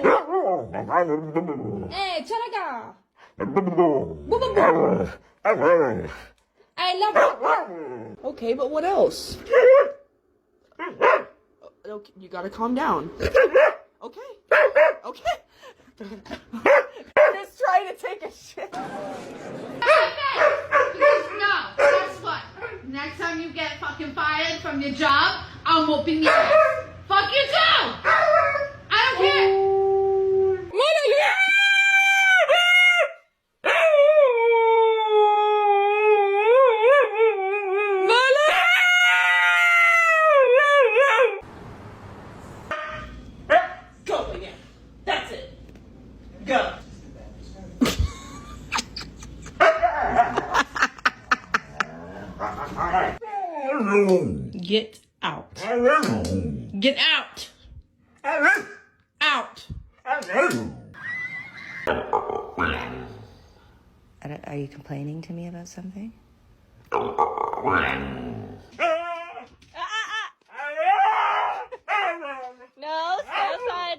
cuckoo. Charaga. I love it. Okay, but what else? Okay, you gotta calm down. Okay. Okay. Just trying to take a shit. No, guess what? Next time you get fucking fired from your job, I'm whooping your ass. Fuck you too! I don't care! Go again. That's it. Go. Get out. Get out. Out. Are you complaining to me about something? No, stay aside.